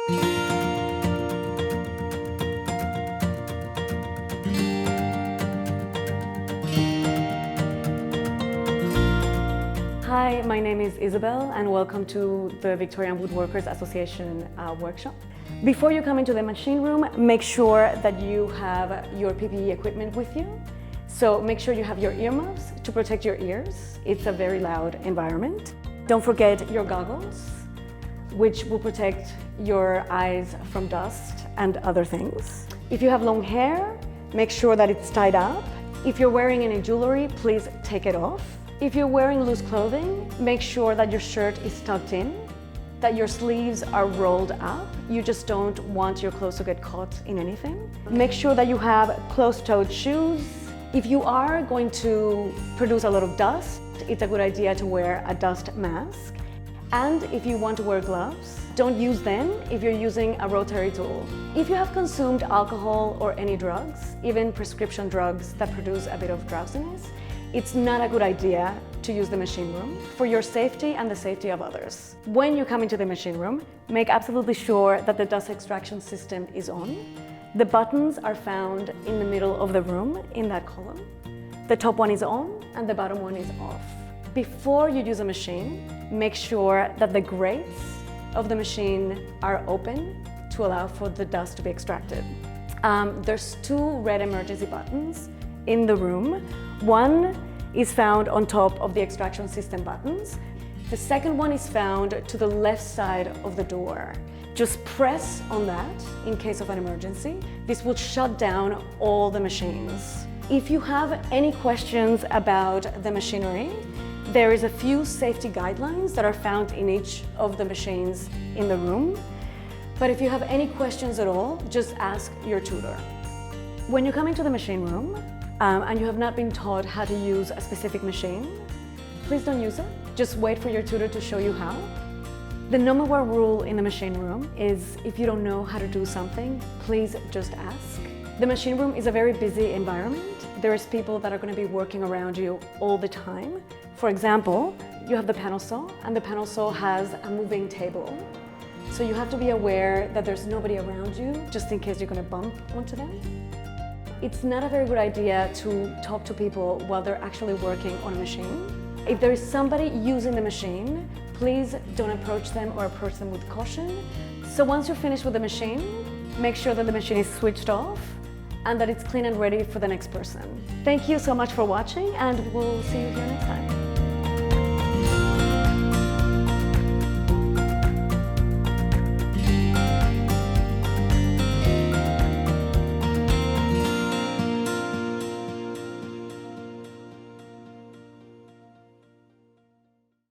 Hi, my name is Isabel and welcome to the Victorian Woodworkers Association workshop. Before you come into the machine room, make sure that you have your PPE equipment with you. So make sure you have your earmuffs to protect your ears. It's a very loud environment. Don't forget your goggles, which will protect your eyes from dust and other things. If you have long hair, make sure that it's tied up. If you're wearing any jewelry, please take it off. If you're wearing loose clothing, make sure that your shirt is tucked in, that your sleeves are rolled up. You just don't want your clothes to get caught in anything. Make sure that you have closed-toed shoes. If you are going to produce a lot of dust, it's a good idea to wear a dust mask. And if you want to wear gloves, don't use them if you're using a rotary tool. If you have consumed alcohol or any drugs, even prescription drugs that produce a bit of drowsiness, it's not a good idea to use the machine room for your safety and the safety of others. When you come into the machine room, make absolutely sure that the dust extraction system is on. The buttons are found in the middle of the room in that column. The top one is on and the bottom one is off. Before you use a machine, make sure that the grates of the machine are open to allow for the dust to be extracted. There's two red emergency buttons in the room. One is found on top of the extraction system buttons. The second one is found to the left side of the door. Just press on that in case of an emergency. This will shut down all the machines. If you have any questions about the machinery, there is a few safety guidelines that are found in each of the machines in the room. But if you have any questions at all, just ask your tutor. When you come into the machine room, and you have not been taught how to use a specific machine, please don't use it. Just wait for your tutor to show you how. The number one rule in the machine room is if you don't know how to do something, please just ask. The machine room is a very busy environment. There's people that are going to be working around you all the time. For example, you have the panel saw, and the panel saw has a moving table. So you have to be aware that there's nobody around you, just in case you're going to bump onto them. It's not a very good idea to talk to people while they're actually working on a machine. If there is somebody using the machine, please don't approach them or approach them with caution. So once you're finished with the machine, make sure that the machine is switched off and that it's clean and ready for the next person. Thank you so much for watching, and we'll see you here next time.